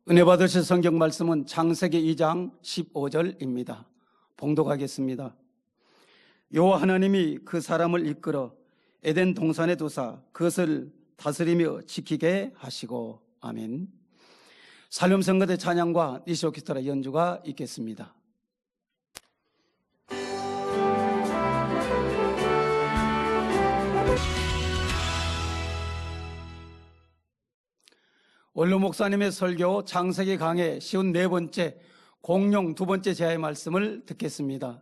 은혜 받으실 성경 말씀은 창세기 2장 15절입니다. 봉독하겠습니다. 여호와 하나님이 그 사람을 이끌어 에덴 동산에 두사 그것을 다스리며 지키게 하시고. 아멘. 살림성가대 찬양과 니시 오케스트라 연주가 있겠습니다. 원로 목사님의 설교 창세기 강해 쉬운 4번째 공룡 2번째 제하의 말씀을 듣겠습니다.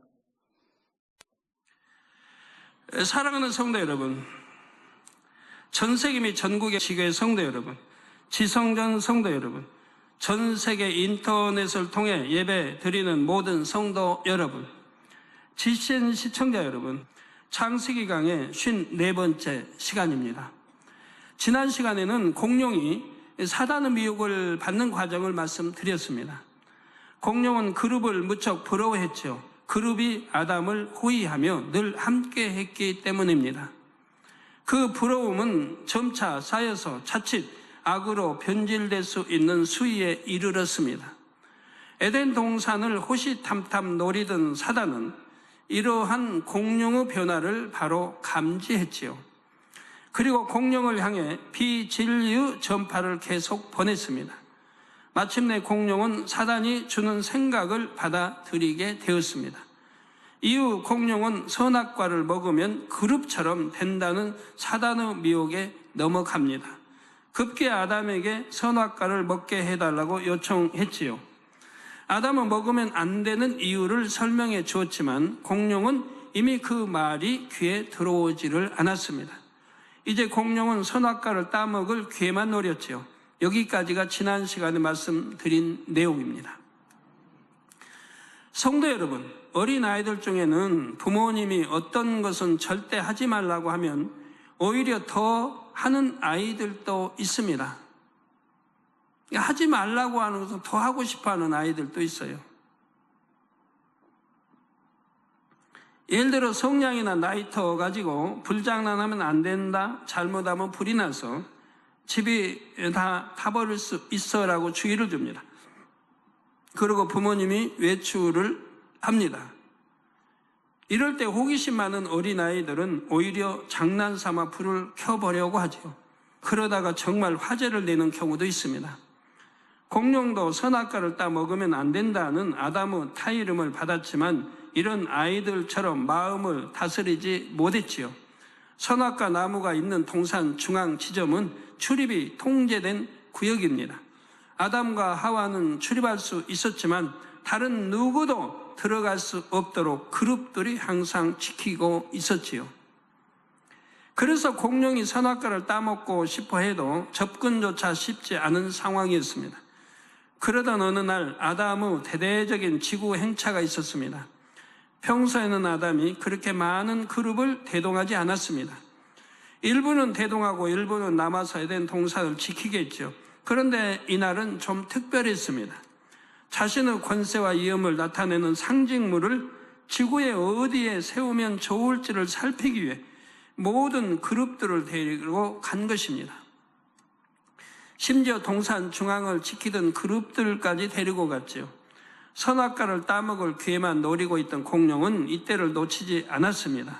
사랑하는 성도 여러분, 전 세계 및 전국의 지교의 성도 여러분, 지성전 성도 여러분, 전 세계 인터넷을 통해 예배 드리는 모든 성도 여러분, GCN 시청자 여러분, 창세기 강의 54번째 시간입니다. 지난 시간에는 공룡이 사단의 미혹을 받는 과정을 말씀드렸습니다. 공룡은 그룹을 무척 부러워했죠. 그룹이 아담을 호위하며 늘 함께 했기 때문입니다. 그 부러움은 점차 쌓여서 자칫 악으로 변질될 수 있는 수위에 이르렀습니다. 에덴 동산을 호시탐탐 노리던 사단은 이러한 공룡의 변화를 바로 감지했지요. 그리고 공룡을 향해 비진리의 전파를 계속 보냈습니다. 마침내 공룡은 사단이 주는 생각을 받아들이게 되었습니다. 이후 공룡은 선악과를 먹으면 그룹처럼 된다는 사단의 미혹에 넘어갑니다. 급기야 아담에게 선악과를 먹게 해달라고 요청했지요. 아담은 먹으면 안 되는 이유를 설명해 주었지만 공룡은 이미 그 말이 귀에 들어오지를 않았습니다. 이제 공룡은 선악과를 따먹을 기회만 노렸지요. 여기까지가 지난 시간에 말씀드린 내용입니다. 성도 여러분, 어린아이들 중에는 부모님이 어떤 것은 절대 하지 말라고 하면 오히려 더 하는 아이들도 있습니다. 하지 말라고 하는 것은 더 하고 싶어 하는 아이들도 있어요. 예를 들어 성냥이나 라이터 가지고 불장난하면 안 된다, 잘못하면 불이 나서 집이 다 타버릴 수 있어라고 주의를 줍니다. 그리고 부모님이 외출을 합니다. 이럴 때 호기심 많은 어린아이들은 오히려 장난삼아 불을 켜보려고 하죠. 그러다가 정말 화재를 내는 경우도 있습니다. 공룡도 선악과를 따먹으면 안 된다는 아담의 타이름을 받았지만 이런 아이들처럼 마음을 다스리지 못했지요. 선악과 나무가 있는 동산 중앙 지점은 출입이 통제된 구역입니다. 아담과 하와는 출입할 수 있었지만 다른 누구도 들어갈 수 없도록 그룹들이 항상 지키고 있었지요. 그래서 공룡이 선악과를 따먹고 싶어 해도 접근조차 쉽지 않은 상황이었습니다. 그러던 어느 날 아담의 대대적인 지구 행차가 있었습니다. 평소에는 아담이 그렇게 많은 그룹을 대동하지 않았습니다. 일부는 대동하고 일부는 남아서 에덴 동산을 지키겠죠. 그런데 이날은 좀 특별했습니다. 자신의 권세와 위엄을 나타내는 상징물을 지구의 어디에 세우면 좋을지를 살피기 위해 모든 그룹들을 데리고 간 것입니다. 심지어 동산 중앙을 지키던 그룹들까지 데리고 갔지요. 선악과를 따먹을 기회만 노리고 있던 공룡은 이때를 놓치지 않았습니다.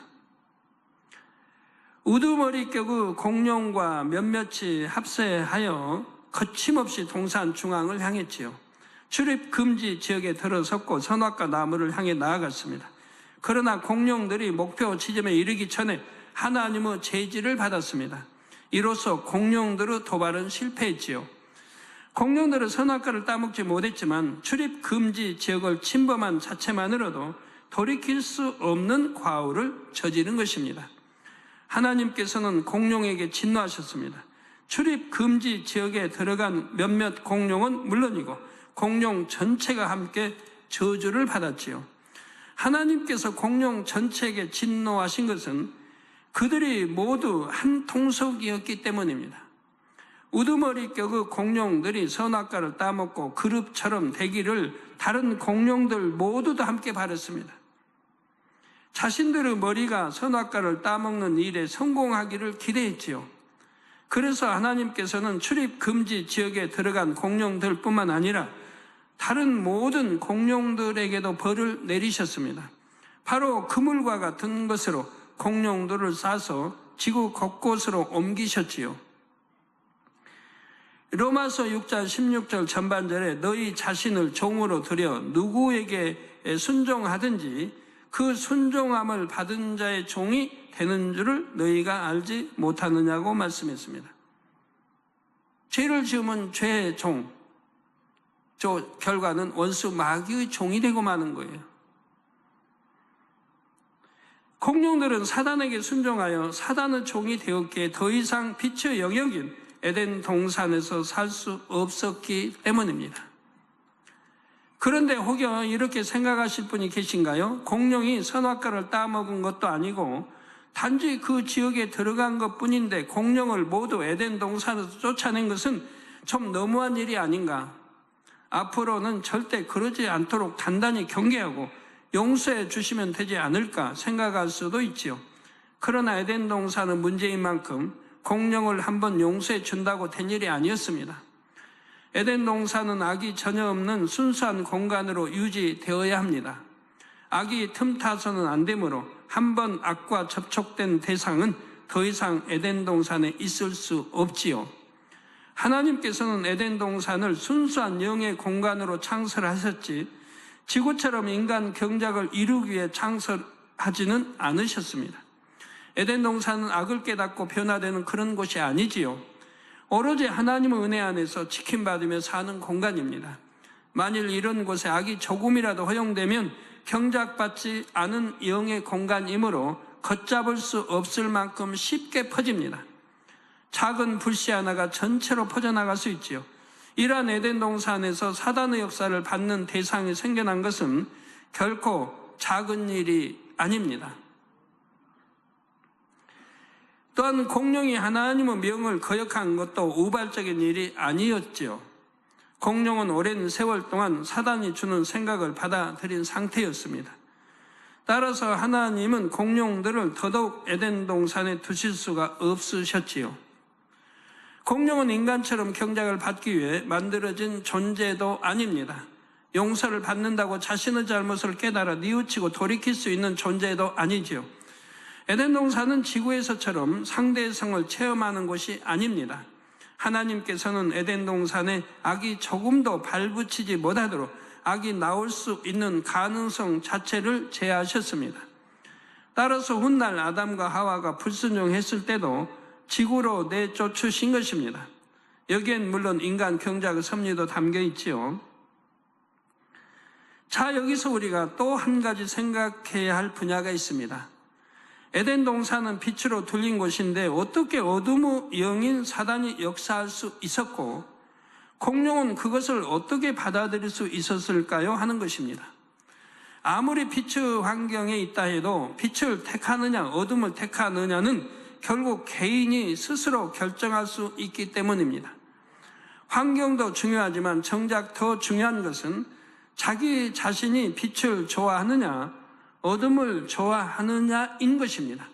우두머리격의 공룡과 몇몇이 합세하여 거침없이 동산 중앙을 향했지요. 출입 금지 지역에 들어섰고 선악과 나무를 향해 나아갔습니다. 그러나 공룡들이 목표 지점에 이르기 전에 하나님의 제지를 받았습니다. 이로써 공룡들의 도발은 실패했지요. 공룡들은 선악과를 따먹지 못했지만 출입 금지 지역을 침범한 자체만으로도 돌이킬 수 없는 과오를 저지른 것입니다. 하나님께서는 공룡에게 진노하셨습니다. 출입 금지 지역에 들어간 몇몇 공룡은 물론이고 공룡 전체가 함께 저주를 받았지요. 하나님께서 공룡 전체에게 진노하신 것은 그들이 모두 한 통속이었기 때문입니다. 우두머리격의 공룡들이 선악과를 따먹고 그룹처럼 되기를 다른 공룡들 모두 다 함께 바랐습니다. 자신들의 머리가 선악과를 따먹는 일에 성공하기를 기대했지요. 그래서 하나님께서는 출입 금지 지역에 들어간 공룡들뿐만 아니라 다른 모든 공룡들에게도 벌을 내리셨습니다. 바로 그물과 같은 것으로 공룡들을 싸서 지구 곳곳으로 옮기셨지요. 로마서 6장 16절 전반절에 너희 자신을 종으로 들여 누구에게 순종하든지 그 순종함을 받은 자의 종이 되는 줄을 너희가 알지 못하느냐고 말씀했습니다. 죄를 지으면 죄의 종, 저 결과는 원수 마귀의 종이 되고 마는 거예요. 공룡들은 사단에게 순종하여 사단의 종이 되었기에 더 이상 빛의 영역인 에덴 동산에서 살 수 없었기 때문입니다. 그런데 혹여 이렇게 생각하실 분이 계신가요? 공룡이 선악과를 따먹은 것도 아니고 단지 그 지역에 들어간 것뿐인데 공룡을 모두 에덴 동산에서 쫓아낸 것은 좀 너무한 일이 아닌가? 앞으로는 절대 그러지 않도록 단단히 경계하고 용서해 주시면 되지 않을까 생각할 수도 있지요. 그러나 에덴 동산은 문제인 만큼 공룡을 한번 용서해 준다고 된 일이 아니었습니다. 에덴 동산은 악이 전혀 없는 순수한 공간으로 유지되어야 합니다. 악이 틈타서는 안 되므로 한번 악과 접촉된 대상은 더 이상 에덴 동산에 있을 수 없지요. 하나님께서는 에덴 동산을 순수한 영의 공간으로 창설하셨지 지구처럼 인간 경작을 이루기 위해 창설하지는 않으셨습니다. 에덴 동산은 악을 깨닫고 변화되는 그런 곳이 아니지요. 오로지 하나님의 은혜 안에서 지킴받으며 사는 공간입니다. 만일 이런 곳에 악이 조금이라도 허용되면 경작받지 않은 영의 공간이므로 걷잡을 수 없을 만큼 쉽게 퍼집니다. 작은 불씨 하나가 전체로 퍼져나갈 수 있지요. 이러한 에덴 동산에서 사단의 역사를 받는 대상이 생겨난 것은 결코 작은 일이 아닙니다. 또한 공룡이 하나님의 명을 거역한 것도 우발적인 일이 아니었지요. 공룡은 오랜 세월 동안 사단이 주는 생각을 받아들인 상태였습니다. 따라서 하나님은 공룡들을 더더욱 에덴 동산에 두실 수가 없으셨지요. 공룡은 인간처럼 경작을 받기 위해 만들어진 존재도 아닙니다. 용서를 받는다고 자신의 잘못을 깨달아 뉘우치고 돌이킬 수 있는 존재도 아니지요. 에덴 동산은 지구에서처럼 상대성을 체험하는 곳이 아닙니다. 하나님께서는 에덴 동산에 악이 조금도 발붙이지 못하도록 악이 나올 수 있는 가능성 자체를 제하셨습니다. 따라서 훗날 아담과 하와가 불순종했을 때도 지구로 내쫓으신 것입니다. 여기엔 물론 인간 경작의 섭리도 담겨 있지요. 자, 여기서 우리가 또 한 가지 생각해야 할 분야가 있습니다. 에덴 동산은 빛으로 둘린 곳인데 어떻게 어둠의 영인 사단이 역사할 수 있었고 공룡은 그것을 어떻게 받아들일 수 있었을까요? 하는 것입니다. 아무리 빛의 환경에 있다 해도 빛을 택하느냐 어둠을 택하느냐는 결국 개인이 스스로 결정할 수 있기 때문입니다. 환경도 중요하지만 정작 더 중요한 것은 자기 자신이 빛을 좋아하느냐 어둠을 좋아하느냐인 것입니다.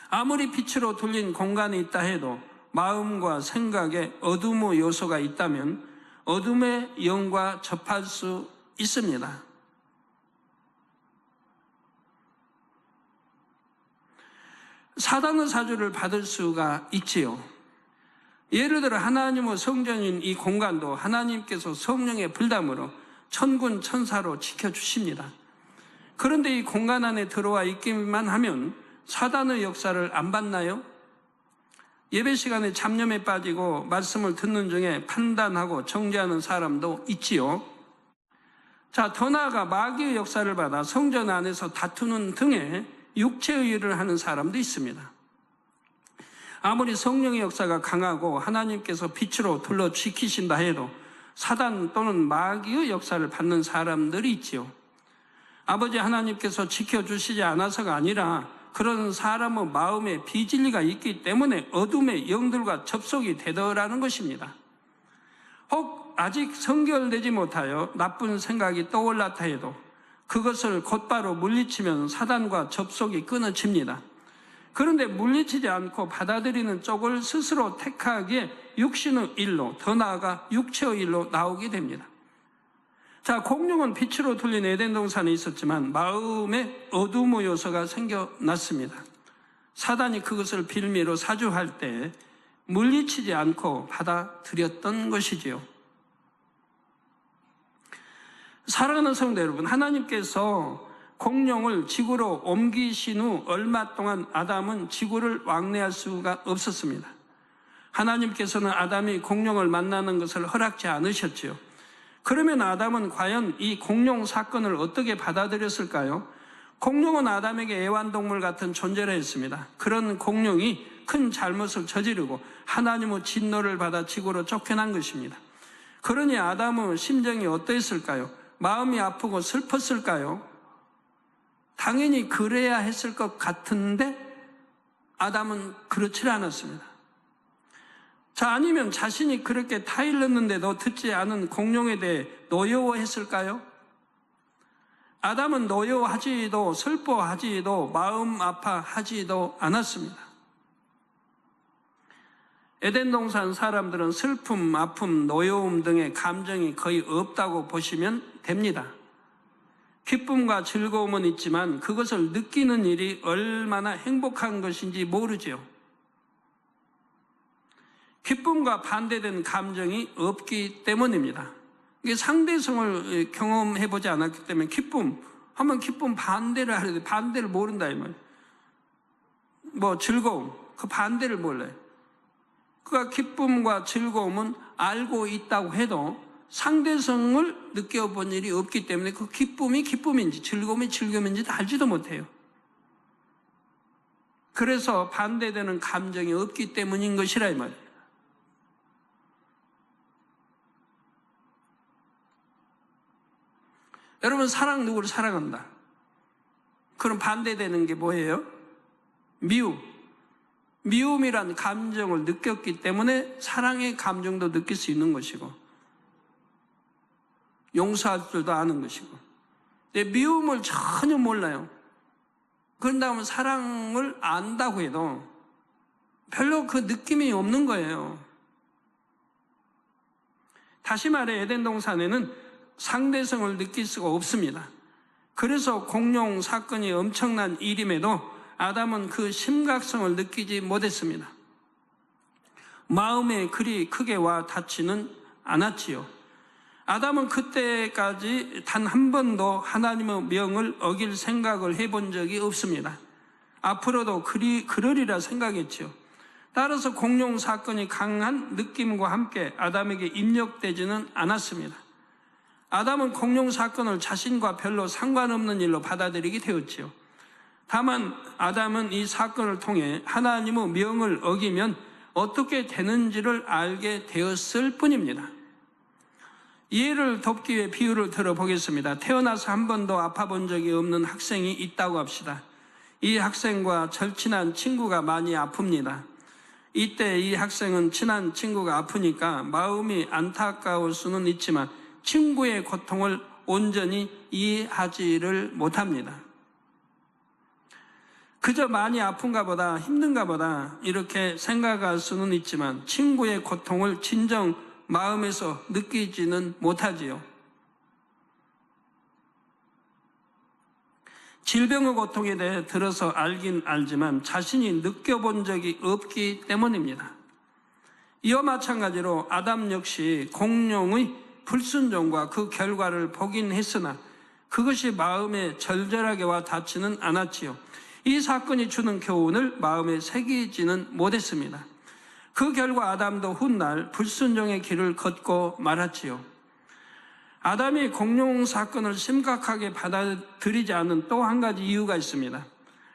아무리 빛으로 둘린 공간이 있다 해도 마음과 생각에 어둠의 요소가 있다면 어둠의 영과 접할 수 있습니다. 사단의 사주를 받을 수가 있지요. 예를 들어 하나님의 성전인 이 공간도 하나님께서 성령의 불담으로 천군 천사로 지켜주십니다. 그런데 이 공간 안에 들어와 있기만 하면 사단의 역사를 안 받나요? 예배 시간에 잡념에 빠지고 말씀을 듣는 중에 판단하고 정죄하는 사람도 있지요. 자, 더 나아가 마귀의 역사를 받아 성전 안에서 다투는 등의 육체의 일을 하는 사람도 있습니다. 아무리 성령의 역사가 강하고 하나님께서 빛으로 둘러 지키신다 해도 사단 또는 마귀의 역사를 받는 사람들이 있지요. 아버지 하나님께서 지켜주시지 않아서가 아니라 그런 사람의 마음에 비진리가 있기 때문에 어둠의 영들과 접속이 되더라는 것입니다. 혹 아직 성결되지 못하여 나쁜 생각이 떠올랐다 해도 그것을 곧바로 물리치면 사단과 접속이 끊어집니다. 그런데 물리치지 않고 받아들이는 쪽을 스스로 택하기에 육신의 일로, 더 나아가 육체의 일로 나오게 됩니다. 자, 공룡은 빛으로 둘린 에덴 동산에 있었지만 마음에 어둠의 요소가 생겨났습니다. 사단이 그것을 빌미로 사주할 때 물리치지 않고 받아들였던 것이지요. 사랑하는 성도 여러분, 하나님께서 공룡을 지구로 옮기신 후 얼마 동안 아담은 지구를 왕래할 수가 없었습니다. 하나님께서는 아담이 공룡을 만나는 것을 허락지 않으셨지요. 그러면 아담은 과연 이 공룡 사건을 어떻게 받아들였을까요? 공룡은 아담에게 애완동물 같은 존재라 했습니다. 그런 공룡이 큰 잘못을 저지르고 하나님의 진노를 받아 지구로 쫓겨난 것입니다. 그러니 아담의 심정이 어떠했을까요? 마음이 아프고 슬펐을까요? 당연히 그래야 했을 것 같은데 아담은 그렇지 않았습니다. 자, 아니면 자신이 그렇게 타일렀는데도 듣지 않은 공룡에 대해 노여워했을까요? 아담은 노여워하지도 슬퍼하지도 마음 아파하지도 않았습니다. 에덴 동산 사람들은 슬픔, 아픔, 노여움 등의 감정이 거의 없다고 보시면 됩니다. 기쁨과 즐거움은 있지만 그것을 느끼는 일이 얼마나 행복한 것인지 모르지요. 기쁨과 반대된 감정이 없기 때문입니다. 이게 상대성을 경험해보지 않았기 때문에 기쁨 하면 기쁨 반대를 하는데 반대를 모른다 이 말이에요. 뭐 즐거움, 그 반대를 몰라요. 그러니까 기쁨과 즐거움은 알고 있다고 해도 상대성을 느껴본 일이 없기 때문에 그 기쁨이 기쁨인지 즐거움이 즐거움인지 알지도 못해요. 그래서 반대되는 감정이 없기 때문인 것이라 이 말이에요. 여러분, 사랑, 누구를 사랑한다. 그럼 반대되는 게 뭐예요? 미움. 미움이란 감정을 느꼈기 때문에 사랑의 감정도 느낄 수 있는 것이고 용서할 줄도 아는 것이고. 근데 미움을 전혀 몰라요. 그런다면 사랑을 안다고 해도 별로 그 느낌이 없는 거예요. 다시 말해 에덴 동산에는 상대성을 느낄 수가 없습니다. 그래서 공룡 사건이 엄청난 일임에도 아담은 그 심각성을 느끼지 못했습니다. 마음에 그리 크게 와 닿지는 않았지요. 아담은 그때까지 단 한 번도 하나님의 명을 어길 생각을 해본 적이 없습니다. 앞으로도 그러리라 생각했지요. 따라서 공룡 사건이 강한 느낌과 함께 아담에게 입력되지는 않았습니다. 아담은 공룡 사건을 자신과 별로 상관없는 일로 받아들이게 되었지요. 다만 아담은 이 사건을 통해 하나님의 명을 어기면 어떻게 되는지를 알게 되었을 뿐입니다. 이해를 돕기 위해 비유를 들어보겠습니다. 태어나서 한 번도 아파본 적이 없는 학생이 있다고 합시다. 이 학생과 절친한 친구가 많이 아픕니다. 이때 이 학생은 친한 친구가 아프니까 마음이 안타까울 수는 있지만 친구의 고통을 온전히 이해하지를 못합니다. 그저 많이 아픈가 보다, 힘든가 보다 이렇게 생각할 수는 있지만 친구의 고통을 진정 마음에서 느끼지는 못하지요. 질병의 고통에 대해 들어서 알긴 알지만 자신이 느껴본 적이 없기 때문입니다. 이와 마찬가지로 아담 역시 공룡의 불순종과 그 결과를 보긴 했으나 그것이 마음에 절절하게 와 닿지는 않았지요. 이 사건이 주는 교훈을 마음에 새기지는 못했습니다. 그 결과 아담도 훗날 불순종의 길을 걷고 말았지요. 아담이 공룡 사건을 심각하게 받아들이지 않은 또 한 가지 이유가 있습니다.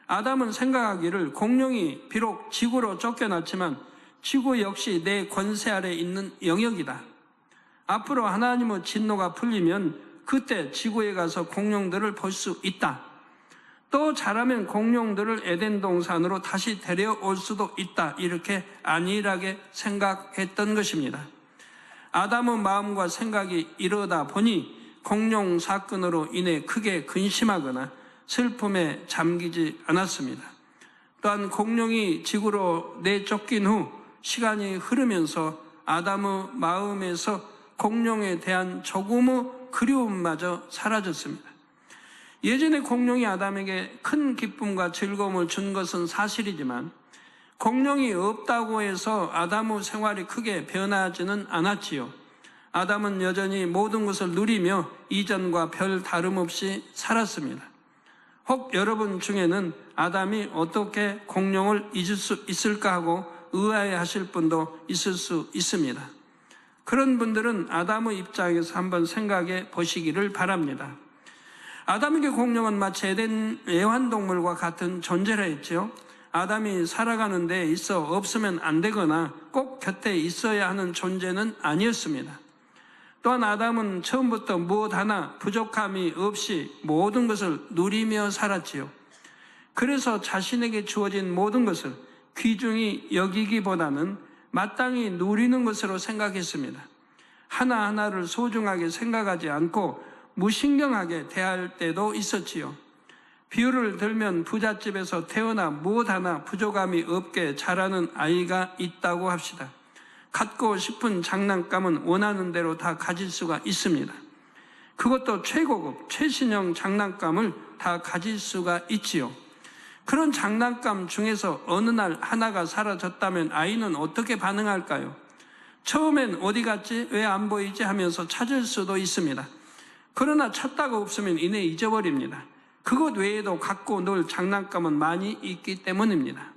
아담은 생각하기를 공룡이 비록 지구로 쫓겨났지만 지구 역시 내 권세 아래 있는 영역이다. 앞으로 하나님의 진노가 풀리면 그때 지구에 가서 공룡들을 볼 수 있다. 또 잘하면 공룡들을 에덴 동산으로 다시 데려올 수도 있다. 이렇게 안일하게 생각했던 것입니다. 아담의 마음과 생각이 이러다 보니 공룡 사건으로 인해 크게 근심하거나 슬픔에 잠기지 않았습니다. 또한 공룡이 지구로 내쫓긴 후 시간이 흐르면서 아담의 마음에서 공룡에 대한 조금의 그리움마저 사라졌습니다. 예전에 공룡이 아담에게 큰 기쁨과 즐거움을 준 것은 사실이지만 공룡이 없다고 해서 아담의 생활이 크게 변하지는 않았지요. 아담은 여전히 모든 것을 누리며 이전과 별 다름없이 살았습니다. 혹 여러분 중에는 아담이 어떻게 공룡을 잊을 수 있을까 하고 의아해하실 분도 있을 수 있습니다. 그런 분들은 아담의 입장에서 한번 생각해 보시기를 바랍니다. 아담에게 공룡은 마치 에덴 애완동물과 같은 존재라 했죠. 아담이 살아가는 데 있어 없으면 안 되거나 꼭 곁에 있어야 하는 존재는 아니었습니다. 또한 아담은 처음부터 무엇 하나 부족함이 없이 모든 것을 누리며 살았지요. 그래서 자신에게 주어진 모든 것을 귀중히 여기기보다는 마땅히 누리는 것으로 생각했습니다. 하나하나를 소중하게 생각하지 않고 무신경하게 대할 때도 있었지요. 비유를 들면 부잣집에서 태어나 무엇 하나 부족함이 없게 자라는 아이가 있다고 합시다. 갖고 싶은 장난감은 원하는 대로 다 가질 수가 있습니다. 그것도 최고급, 최신형 장난감을 다 가질 수가 있지요. 그런 장난감 중에서 어느 날 하나가 사라졌다면 아이는 어떻게 반응할까요? 처음엔 어디 갔지? 왜 안 보이지? 하면서 찾을 수도 있습니다. 그러나 찾다가 없으면 이내 잊어버립니다. 그것 외에도 갖고 놀 장난감은 많이 있기 때문입니다.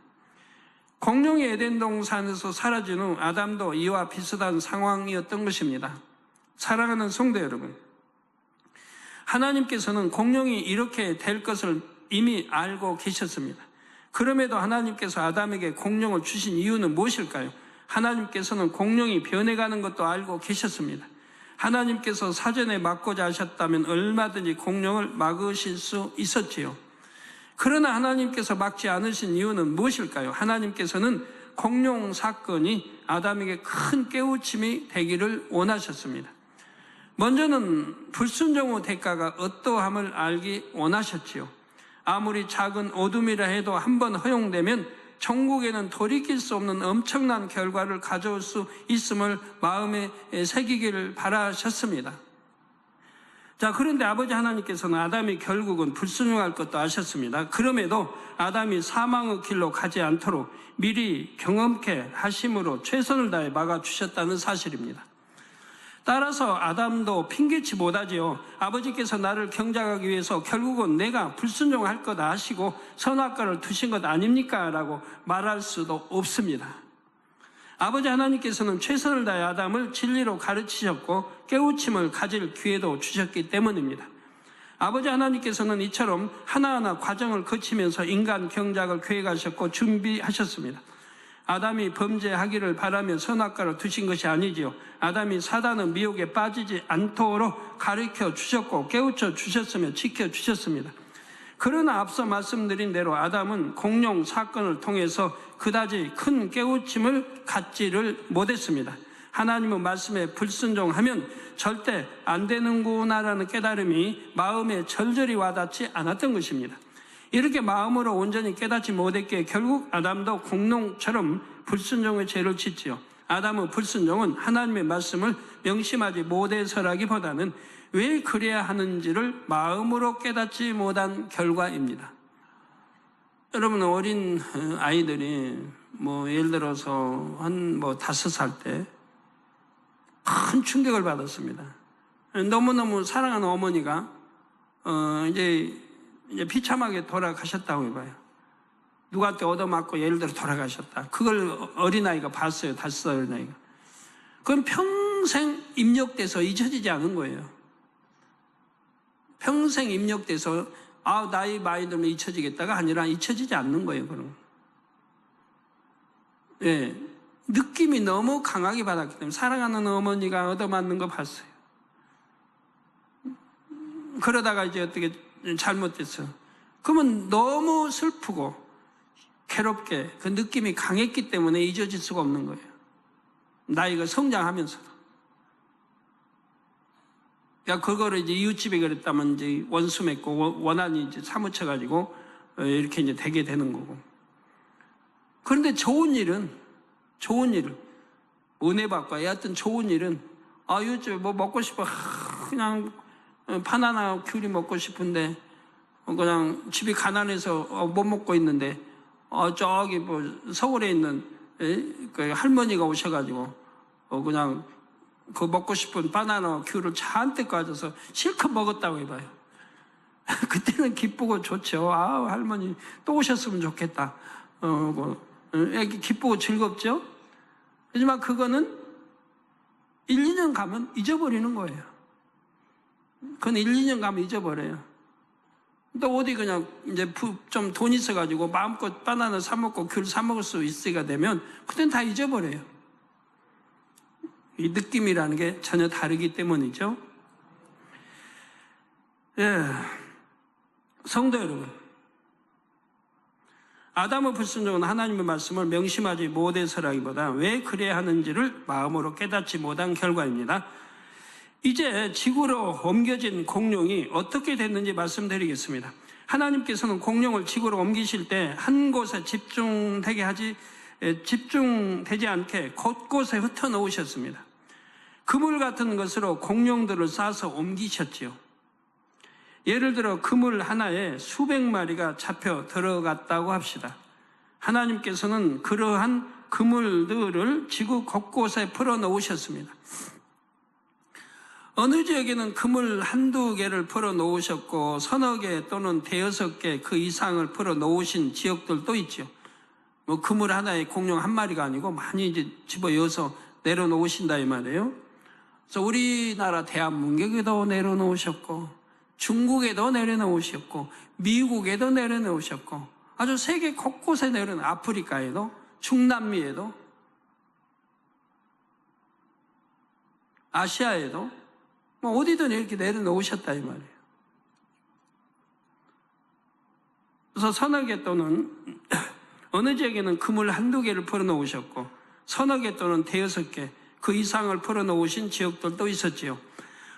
공룡이 에덴 동산에서 사라진 후 아담도 이와 비슷한 상황이었던 것입니다. 사랑하는 성도 여러분, 하나님께서는 공룡이 이렇게 될 것을 이미 알고 계셨습니다. 그럼에도 하나님께서 아담에게 공룡을 주신 이유는 무엇일까요? 하나님께서는 공룡이 변해가는 것도 알고 계셨습니다. 하나님께서 사전에 막고자 하셨다면 얼마든지 공룡을 막으실 수 있었지요. 그러나 하나님께서 막지 않으신 이유는 무엇일까요? 하나님께서는 공룡 사건이 아담에게 큰 깨우침이 되기를 원하셨습니다. 먼저는 불순종의 대가가 어떠함을 알기 원하셨지요. 아무리 작은 어둠이라 해도 한번 허용되면 천국에는 돌이킬 수 없는 엄청난 결과를 가져올 수 있음을 마음에 새기기를 바라셨습니다. 자, 그런데 아버지 하나님께서는 아담이 결국은 불순종할 것도 아셨습니다. 그럼에도 아담이 사망의 길로 가지 않도록 미리 경험케 하심으로 최선을 다해 막아주셨다는 사실입니다. 따라서 아담도 핑계치 못하지요. 아버지께서 나를 경작하기 위해서 결국은 내가 불순종할 거다 하시고 선악과를 두신 것 아닙니까? 라고 말할 수도 없습니다. 아버지 하나님께서는 최선을 다해 아담을 진리로 가르치셨고 깨우침을 가질 기회도 주셨기 때문입니다. 아버지 하나님께서는 이처럼 하나하나 과정을 거치면서 인간 경작을 계획하셨고 준비하셨습니다. 아담이 범죄하기를 바라며 선악과를 두신 것이 아니지요. 아담이 사단의 미혹에 빠지지 않도록 가르쳐 주셨고 깨우쳐 주셨으며 지켜 주셨습니다. 그러나 앞서 말씀드린 대로 아담은 공룡 사건을 통해서 그다지 큰 깨우침을 갖지를 못했습니다. 하나님의 말씀에 불순종하면 절대 안 되는구나라는 깨달음이 마음에 절절히 와닿지 않았던 것입니다. 이렇게 마음으로 온전히 깨닫지 못했기에 결국 아담도 공룡처럼 불순종의 죄를 짓지요. 아담의 불순종은 하나님의 말씀을 명심하지 못해서라기보다는 왜 그래야 하는지를 마음으로 깨닫지 못한 결과입니다. 여러분, 어린 아이들이 예를 들어서 한 5살 때 큰 충격을 받았습니다. 너무너무 사랑하는 어머니가 이제 비참하게 돌아가셨다고 해봐요. 누구한테 얻어맞고 예를 들어 돌아가셨다. 그걸 어린아이가 봤어요. 5살 어린아이가. 그건 평생 입력돼서 잊혀지지 않은 거예요. 평생 입력돼서 나이 많이 들면 잊혀지겠다가 아니라 잊혀지지 않는 거예요. 그럼. 예, 느낌이 너무 강하게 받았기 때문에 사랑하는 어머니가 얻어맞는 거 봤어요. 그러다가 이제 어떻게 잘못됐어. 그러면 너무 슬프고 괴롭게 그 느낌이 강했기 때문에 잊어질 수가 없는 거예요. 나이가 성장하면서도. 그거를 이제 이웃집에 그랬다면 이제 원수 맺고 원한이 이제 사무쳐가지고 이렇게 이제 되게 되는 거고. 그런데 좋은 일은 은혜받고 하여튼 좋은 일은 요즘 뭐 먹고 싶어 그냥 바나나 귤이 먹고 싶은데 그냥 집이 가난해서 못 먹고 있는데 저기 뭐 서울에 있는 그 할머니가 오셔가지고 그냥 그 먹고 싶은 바나나 귤을 잔뜩 가져서 실컷 먹었다고 해봐요. 그때는 기쁘고 좋죠. 할머니 또 오셨으면 좋겠다. 기쁘고 즐겁죠. 하지만 그거는 1, 2년 가면 잊어버리는 거예요. 그건 1, 2년 가면 잊어버려요. 또 어디 그냥 이제 좀 돈 있어가지고 마음껏 바나나 사먹고 귤 사먹을 수 있으게 되면 그땐 다 잊어버려요. 이 느낌이라는 게 전혀 다르기 때문이죠. 예. 성도 여러분, 아담의 불순종은 하나님의 말씀을 명심하지 못해서라기보다 왜 그래야 하는지를 마음으로 깨닫지 못한 결과입니다. 이제 지구로 옮겨진 공룡이 어떻게 됐는지 말씀드리겠습니다. 하나님께서는 공룡을 지구로 옮기실 때 한 곳에 집중되지 않게 곳곳에 흩어놓으셨습니다. 그물 같은 것으로 공룡들을 싸서 옮기셨지요. 예를 들어 그물 하나에 수백 마리가 잡혀 들어갔다고 합시다. 하나님께서는 그러한 그물들을 지구 곳곳에 풀어놓으셨습니다. 어느 지역에는 그물 한두 개를 풀어놓으셨고 서너 개 또는 대여섯 개 그 이상을 풀어놓으신 지역들도 있죠. 뭐 그물 하나에 공룡 한 마리가 아니고 많이 이제 집어여서 내려놓으신다 이 말이에요. 그래서 우리나라 대한민국에도 내려놓으셨고 중국에도 내려놓으셨고 미국에도 내려놓으셨고 아주 세계 곳곳에 아프리카에도 중남미에도 아시아에도 뭐 어디든 이렇게 내려놓으셨다 이 말이에요. 그래서 서너 개 또는 어느 지역에는 그물 한두 개를 풀어놓으셨고 서너 개 또는 대여섯 개 그 이상을 풀어놓으신 지역들도 있었지요.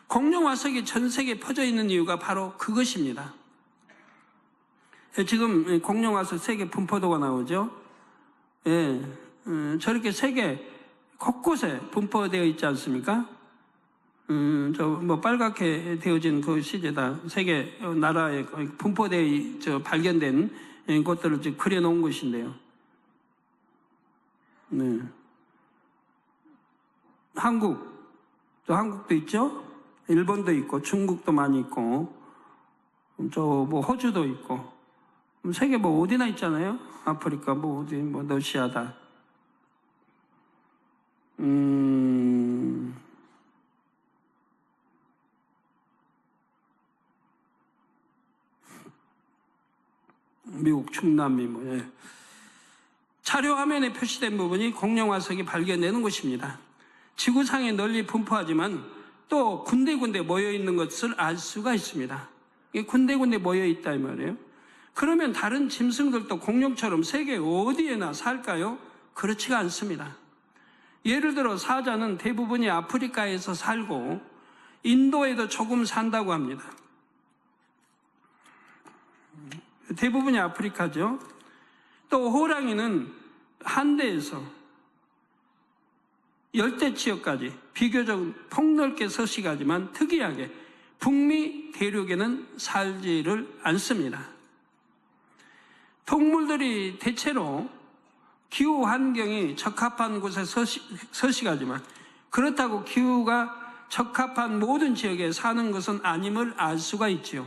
공룡 화석이 전 세계에 퍼져 있는 이유가 바로 그것입니다. 지금 공룡 화석 세계 분포도가 나오죠. 저렇게 세계 곳곳에 분포되어 있지 않습니까? 빨갛게 되어진 그 시제다. 세계 나라에 분포되어 발견된 것들을 지금 그려놓은 것인데요. 네. 한국도 있죠? 일본도 있고, 중국도 많이 있고, 호주도 있고, 세계 어디나 있잖아요? 아프리카, 러시아다. 미국, 중남미, 자료 화면에 표시된 부분이 공룡 화석이 발견되는 곳입니다. 지구상에 널리 분포하지만 또 군데군데 모여있는 것을 알 수가 있습니다. 이게 군데군데 모여있다 이 말이에요. 그러면 다른 짐승들도 공룡처럼 세계 어디에나 살까요? 그렇지가 않습니다. 예를 들어 사자는 대부분이 아프리카에서 살고 인도에도 조금 산다고 합니다. 대부분이 아프리카죠. 또 호랑이는 한대에서 열대 지역까지 비교적 폭넓게 서식하지만 특이하게 북미 대륙에는 살지를 않습니다. 동물들이 대체로 기후 환경이 적합한 곳에 서식하지만 그렇다고 기후가 적합한 모든 지역에 사는 것은 아님을 알 수가 있지요.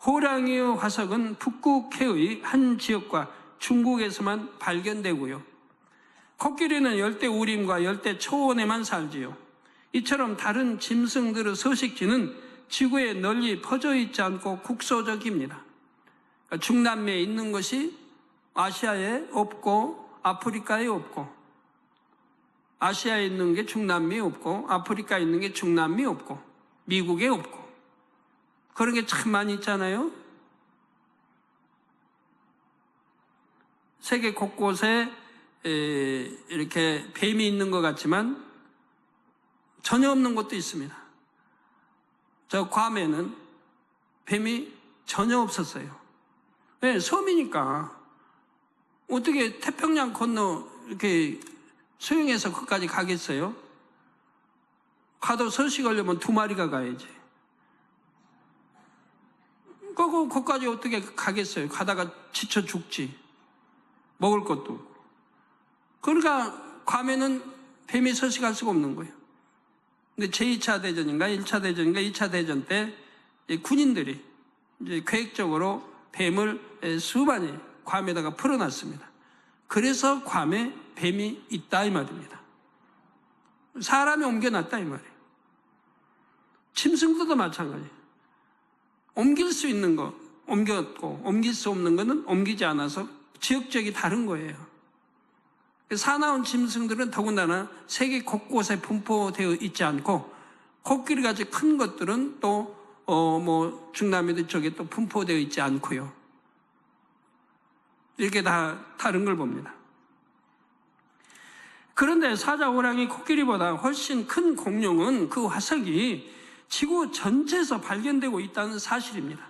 호랑이의 화석은 북극해의 한 지역과 중국에서만 발견되고요. 코끼리는 열대 우림과 열대 초원에만 살지요. 이처럼 다른 짐승들의 서식지는 지구에 널리 퍼져 있지 않고 국소적입니다. 그러니까 중남미에 있는 것이 아시아에 없고 아프리카에 없고, 아시아에 있는 게 중남미에 없고 아프리카에 있는 게 중남미에 없고 미국에 없고, 그런 게 참 많이 있잖아요. 세계 곳곳에 이렇게 뱀이 있는 것 같지만 전혀 없는 곳도 있습니다. 저 괌에는 뱀이 전혀 없었어요. 왜? 섬이니까. 어떻게 태평양 건너 이렇게 수영해서 거기까지 가겠어요? 가도 서시 가려면 2마리가 가야지. 거기까지 어떻게 가겠어요? 가다가 지쳐 죽지. 먹을 것도 없고. 그러니까 괌에는 뱀이 서식할 수가 없는 거예요. 근데 제2차 대전인가 1차 대전인가 2차 대전 때 군인들이 이제 계획적으로 뱀을 수많이 괌에다가 풀어놨습니다. 그래서 괌에 뱀이 있다 이 말입니다. 사람이 옮겨놨다 이 말이에요. 짐승들도 마찬가지예요. 옮길 수 있는 거 옮겼고 옮길 수 없는 거는 옮기지 않아서 지역적이 다른 거예요. 사나운 짐승들은 더군다나 세계 곳곳에 분포되어 있지 않고 코끼리같이 큰 것들은 또 중남미 쪽에 또 분포되어 있지 않고요. 이렇게 다 다른 걸 봅니다. 그런데 사자, 호랑이, 코끼리보다 훨씬 큰 공룡은 그 화석이 지구 전체에서 발견되고 있다는 사실입니다.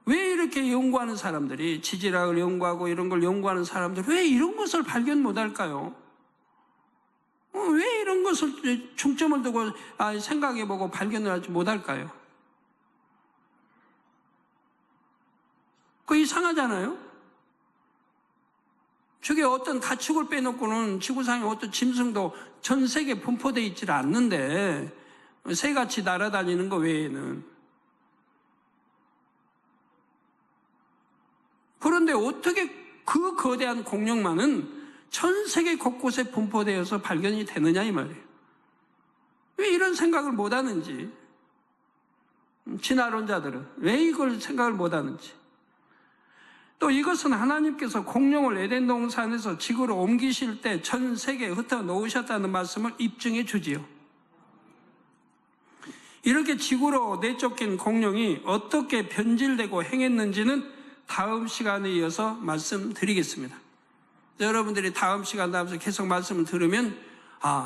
왜 이렇게 연구하는 사람들이, 지질학을 연구하고 이런 걸 연구하는 사람들 왜 이런 것을 발견 못할까요? 왜 이런 것을 중점을 두고 생각해보고 발견을 하지 못할까요? 그거 이상하잖아요? 저게 어떤 가축을 빼놓고는 지구상에 어떤 짐승도 전 세계에 분포되어 있지 않는데 새같이 날아다니는 거 외에는. 그런데 어떻게 그 거대한 공룡만은 전 세계 곳곳에 분포되어서 발견이 되느냐 이 말이에요. 왜 이런 생각을 못하는지, 진화론자들은 왜 이걸 생각을 못하는지. 또 이것은 하나님께서 공룡을 에덴 동산에서 지구로 옮기실 때 전 세계에 흩어 놓으셨다는 말씀을 입증해 주지요. 이렇게 지구로 내쫓긴 공룡이 어떻게 변질되고 행했는지는 다음 시간에 이어서 말씀드리겠습니다. 여러분들이 다음 시간 다음에 계속 말씀을 들으면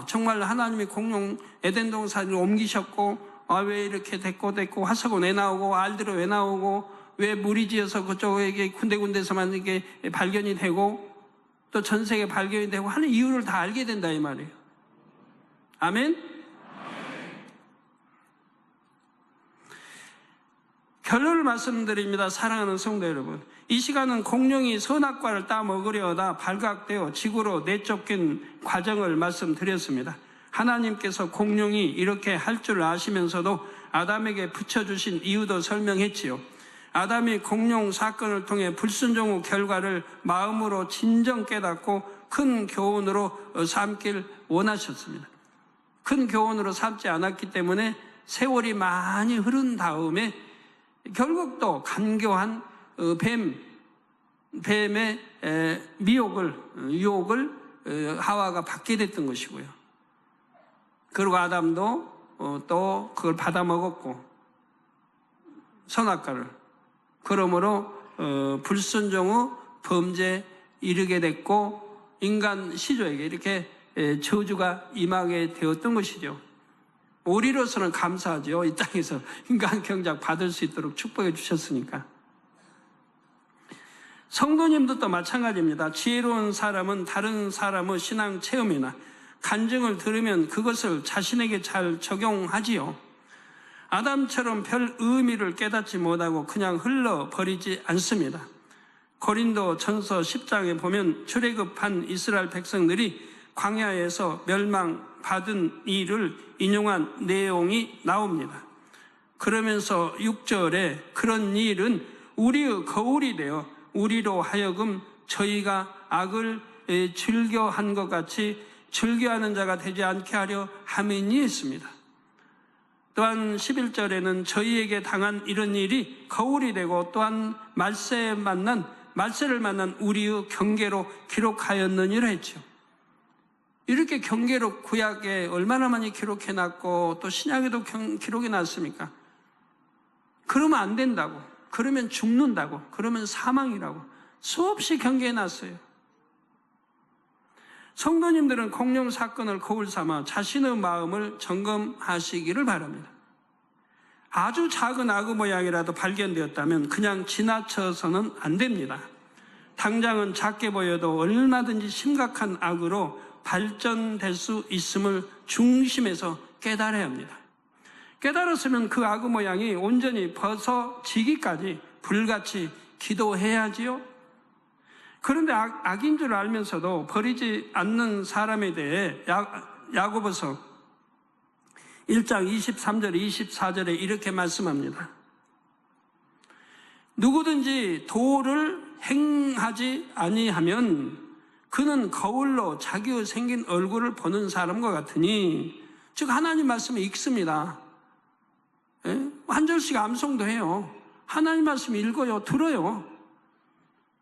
정말 하나님이 공룡 에덴 동산으로 옮기셨고 왜 이렇게 됐고 화석은 왜 나오고 알들은 왜 나오고 왜 물이 지어서 그쪽에 군데군데서만 이게 발견이 되고 또 전 세계에 발견이 되고 하는 이유를 다 알게 된다 이 말이에요. 아멘? 결론을 말씀드립니다. 사랑하는 성도 여러분, 이 시간은 공룡이 선악과를 따먹으려다 발각되어 지구로 내쫓긴 과정을 말씀드렸습니다. 하나님께서 공룡이 이렇게 할 줄 아시면서도 아담에게 붙여주신 이유도 설명했지요. 아담이 공룡 사건을 통해 불순종 후 결과를 마음으로 진정 깨닫고 큰 교훈으로 삼길 원하셨습니다. 큰 교훈으로 삼지 않았기 때문에 세월이 많이 흐른 다음에 결국 또 간교한 뱀의 유혹을 하와가 받게 됐던 것이고요. 그리고 아담도 또 그걸 받아 먹었고 선악과를. 그러므로 불순종 후 범죄에 이르게 됐고 인간 시조에게 이렇게 저주가 임하게 되었던 것이죠. 우리로서는 감사하죠. 이 땅에서 인간 경작 받을 수 있도록 축복해 주셨으니까. 성도님들도 마찬가지입니다. 지혜로운 사람은 다른 사람의 신앙 체험이나 간증을 들으면 그것을 자신에게 잘 적용하지요. 아담처럼 별 의미를 깨닫지 못하고 그냥 흘러버리지 않습니다. 고린도 전서 10장에 보면 출애굽한 이스라엘 백성들이 광야에서 멸망받은 일을 인용한 내용이 나옵니다. 그러면서 6절에 그런 일은 우리의 거울이 되어 우리로 하여금 저희가 악을 즐겨한 것 같이 즐겨하는 자가 되지 않게 하려 함이니 했습니다. 또한 11절에는 저희에게 당한 이런 일이 거울이 되고 또한 말세를 만난 우리의 경계로 기록하였느니라 했죠. 이렇게 경계로 구약에 얼마나 많이 기록해놨고 또 신약에도 기록이 났습니까? 그러면 안 된다고, 그러면 죽는다고, 그러면 사망이라고 수없이 경계해놨어요. 성도님들은 공룡 사건을 거울 삼아 자신의 마음을 점검하시기를 바랍니다. 아주 작은 악의 모양이라도 발견되었다면 그냥 지나쳐서는 안 됩니다. 당장은 작게 보여도 얼마든지 심각한 악으로 발전될 수 있음을 중심에서 깨달아야 합니다. 깨달았으면 그 악의 모양이 온전히 벗어지기까지 불같이 기도해야지요. 그런데 악인 줄 알면서도 버리지 않는 사람에 대해 야고보서 1장 23절 24절에 이렇게 말씀합니다. 누구든지 도를 행하지 아니하면 그는 거울로 자기의 생긴 얼굴을 보는 사람과 같으니, 즉 하나님 말씀을 읽습니다. 한 절씩 암송도 해요. 하나님 말씀 읽어요. 들어요.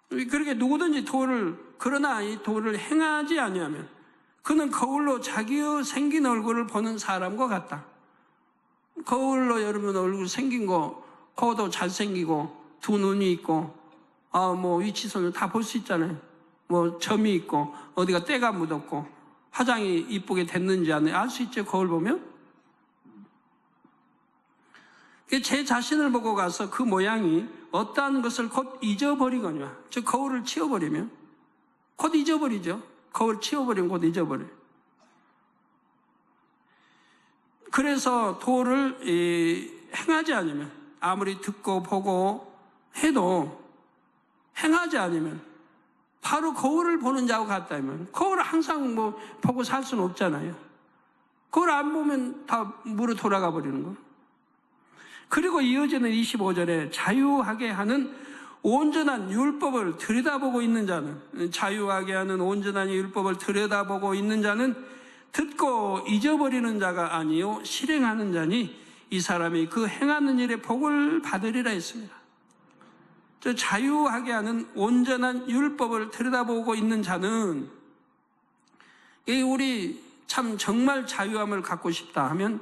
그렇게 누구든지 그러나 이 도를 행하지 아니하면 그는 거울로 자기의 생긴 얼굴을 보는 사람과 같다. 거울로 여러분 얼굴 생긴 거, 코도 잘생기고 두 눈이 있고 위치선을 다 볼 수 있잖아요. 점이 있고 어디가 때가 묻었고 화장이 이쁘게 됐는지 안 알 수 있죠. 거울 보면. 제 자신을 보고 가서 그 모양이 어떠한 것을 곧 잊어버리거나, 즉 거울을 치워버리면 곧 잊어버리죠. 거울 치워버리면 곧 잊어버려요. 그래서 도를 행하지 않으면, 아무리 듣고 보고 해도 행하지 않으면 바로 거울을 보는 자와 같다면, 거울을 항상 보고 살 수는 없잖아요. 거울 안 보면 다 무로 돌아가 버리는 거. 그리고 이어지는 25절에 자유하게 하는 온전한 율법을 들여다보고 있는 자는, 자유하게 하는 온전한 율법을 들여다보고 있는 자는 듣고 잊어버리는 자가 아니요 실행하는 자니 이 사람이 그 행하는 일에 복을 받으리라 했습니다. 자유하게 하는 온전한 율법을 들여다보고 있는 자는, 우리 참 정말 자유함을 갖고 싶다 하면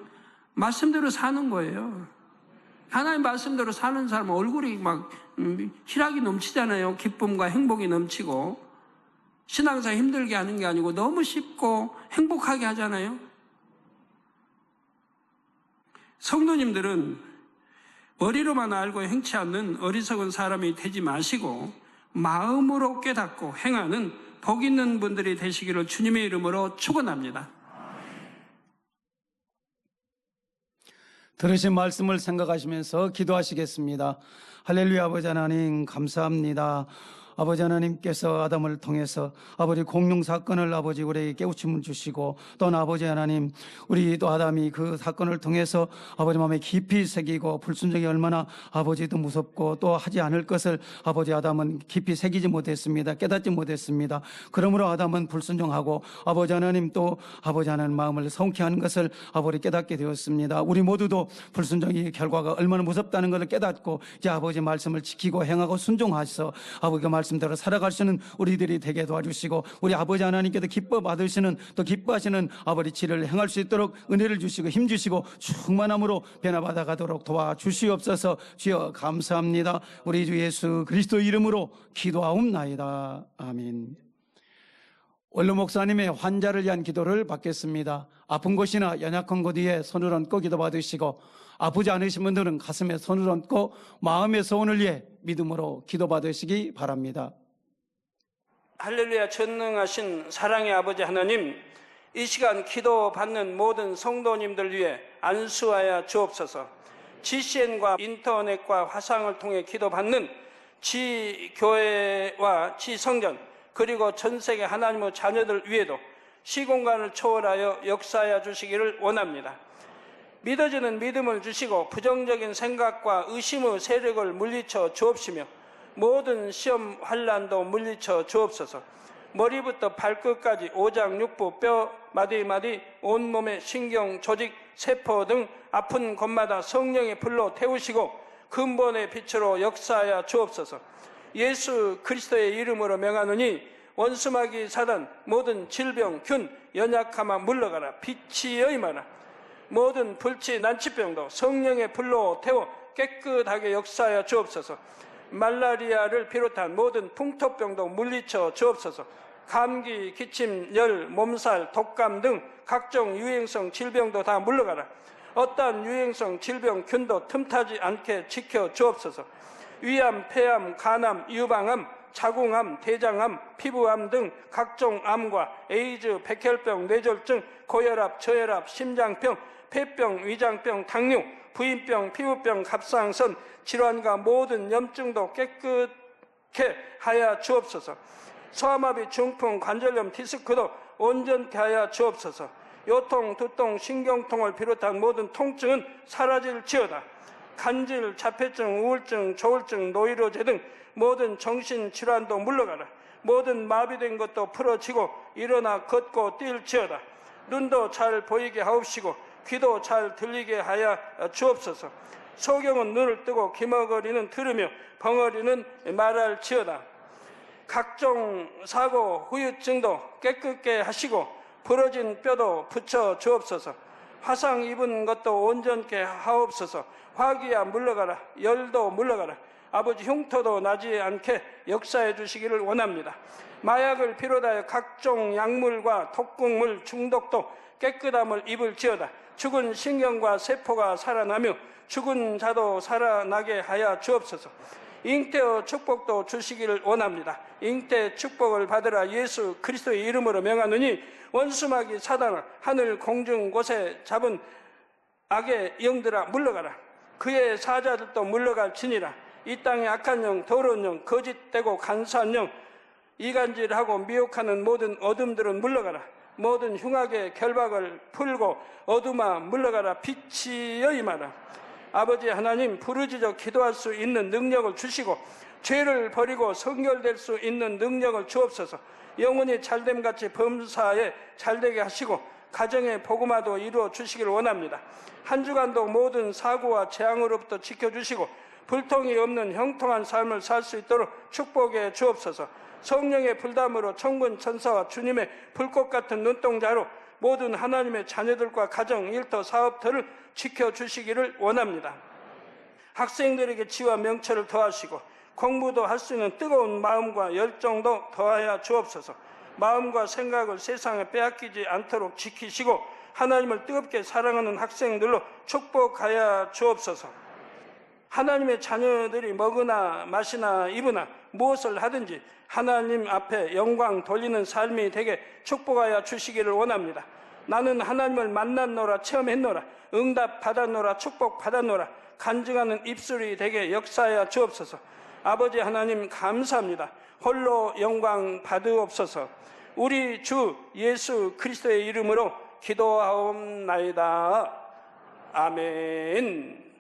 말씀대로 사는 거예요. 하나님 말씀대로 사는 사람은 얼굴이 막 희락이 넘치잖아요. 기쁨과 행복이 넘치고. 신앙생활 힘들게 하는 게 아니고 너무 쉽고 행복하게 하잖아요. 성도님들은 머리로만 알고 행치 않는 어리석은 사람이 되지 마시고 마음으로 깨닫고 행하는 복 있는 분들이 되시기를 주님의 이름으로 축원합니다. 들으신 말씀을 생각하시면서 기도하시겠습니다. 할렐루야. 아버지 하나님 감사합니다. 아버지 하나님께서 아담을 통해서 아버지 공룡 사건을 아버지 우리에게 깨우침을 주시고, 또 아버지 하나님 우리 또 아담이 그 사건을 통해서 아버지 마음에 깊이 새기고 불순종이 얼마나 아버지도 무섭고 또 하지 않을 것을 아버지 아담은 깊이 새기지 못했습니다. 깨닫지 못했습니다. 그러므로 아담은 불순종하고 아버지 하나님 또 아버지 하나님 마음을 성취하는 것을 아버지 깨닫게 되었습니다. 우리 모두도 불순종의 결과가 얼마나 무섭다는 것을 깨닫고 이제 아버지 말씀을 지키고 행하고 순종하셔서 아버지가 말씀대로 살아갈 수 있는 우리들이 되게 도와주시고, 우리 아버지 하나님께도 기뻐 받으시는 또 기뻐하시는 아버지 치를 행할 수 있도록 은혜를 주시고 힘 주시고 충만함으로 변화받아 가도록 도와주시옵소서. 주여 감사합니다. 우리 주 예수 그리스도 이름으로 기도하옵나이다. 아멘. 원로 목사님의 환자를 위한 기도를 받겠습니다. 아픈 곳이나 연약한 곳 위에 손을 얹고 기도 받으시고, 아프지 않으신 분들은 가슴에 손을 얹고 마음의 소원을 위해 믿음으로 기도 받으시기 바랍니다. 할렐루야. 전능하신 사랑의 아버지 하나님, 이 시간 기도 받는 모든 성도님들 위해 안수하여 주옵소서. GCN과 인터넷과 화상을 통해 기도 받는 지교회와 지성전, 그리고 전 세계 하나님의 자녀들 위에도 시공간을 초월하여 역사하여 주시기를 원합니다. 믿어지는 믿음을 주시고 부정적인 생각과 의심의 세력을 물리쳐 주옵시며 모든 시험 환난도 물리쳐 주옵소서. 머리부터 발끝까지 오장육부 뼈 마디마디 온몸의 신경 조직 세포 등 아픈 곳마다 성령의 불로 태우시고 근본의 빛으로 역사하여 주옵소서. 예수 그리스도의 이름으로 명하노니 원수마귀 사단 모든 질병 균 연약함아 물러가라. 빛이 여임하라. 모든 불치 난치병도 성령의 불로 태워 깨끗하게 역사하여 주옵소서. 말라리아를 비롯한 모든 풍토병도 물리쳐 주옵소서. 감기, 기침, 열, 몸살, 독감 등 각종 유행성 질병도 다 물러가라. 어떠한 유행성 질병 균도 틈타지 않게 지켜 주옵소서. 위암, 폐암, 간암, 유방암, 자궁암, 대장암, 피부암 등 각종 암과 에이즈, 백혈병, 뇌졸중, 고혈압, 저혈압, 심장병, 폐병, 위장병, 당뇨, 부인병, 피부병, 갑상선 질환과 모든 염증도 깨끗게 하여 주옵소서. 소아마비, 중풍, 관절염, 디스크도 온전케 하여 주옵소서. 요통, 두통, 신경통을 비롯한 모든 통증은 사라질지어다. 간질, 자폐증, 우울증, 조울증, 노이로제 등 모든 정신질환도 물러가라. 모든 마비된 것도 풀어지고 일어나 걷고 뛸지어다. 눈도 잘 보이게 하옵시고 귀도 잘 들리게 하여 주옵소서. 소경은 눈을 뜨고 기머거리는 들으며 벙어리는 말할지어다. 각종 사고, 후유증도 깨끗게 하시고 부러진 뼈도 붙여 주옵소서. 화상 입은 것도 온전케 하옵소서. 화기야 물러가라. 열도 물러가라. 아버지 흉터도 나지 않게 역사해 주시기를 원합니다. 마약을 비롯하여 각종 약물과 독극물 중독도 깨끗함을 입을지어다. 죽은 신경과 세포가 살아나며 죽은 자도 살아나게 하여 주옵소서. 잉태의 축복도 주시기를 원합니다. 잉태 축복을 받으라. 예수 그리스도의 이름으로 명하노니 원수마귀 사단을 하늘 공중 곳에 잡은 악의 영들아 물러가라. 그의 사자들도 물러갈지니라. 이 땅의 악한 영, 더러운 영, 거짓되고 간사한 영, 이간질하고 미혹하는 모든 어둠들은 물러가라. 모든 흉악의 결박을 풀고 어둠아 물러가라. 빛이여 임하라. 아버지 하나님, 부르짖어 기도할 수 있는 능력을 주시고 죄를 버리고 성결될 수 있는 능력을 주옵소서. 영혼이 잘됨같이 범사에 잘되게 하시고 가정의 복음화도 이루어 주시기를 원합니다. 한 주간도 모든 사고와 재앙으로부터 지켜주시고 불통이 없는 형통한 삶을 살 수 있도록 축복해 주옵소서. 성령의 불담으로 천군 천사와 주님의 불꽃 같은 눈동자로 모든 하나님의 자녀들과 가정, 일터, 사업터를 지켜주시기를 원합니다. 학생들에게 지와 명철을 더하시고 공부도 할 수 있는 뜨거운 마음과 열정도 더하여 주옵소서. 마음과 생각을 세상에 빼앗기지 않도록 지키시고 하나님을 뜨겁게 사랑하는 학생들로 축복하여 주옵소서. 하나님의 자녀들이 먹으나 마시나 입으나 무엇을 하든지 하나님 앞에 영광 돌리는 삶이 되게 축복하여 주시기를 원합니다. 나는 하나님을 만났노라, 체험했노라, 응답 받았노라, 축복 받았노라, 간증하는 입술이 되게 역사하여 주옵소서. 아버지 하나님 감사합니다. 홀로 영광 받으옵소서. 우리 주 예수 그리스도의 이름으로 기도하옵나이다. 아멘.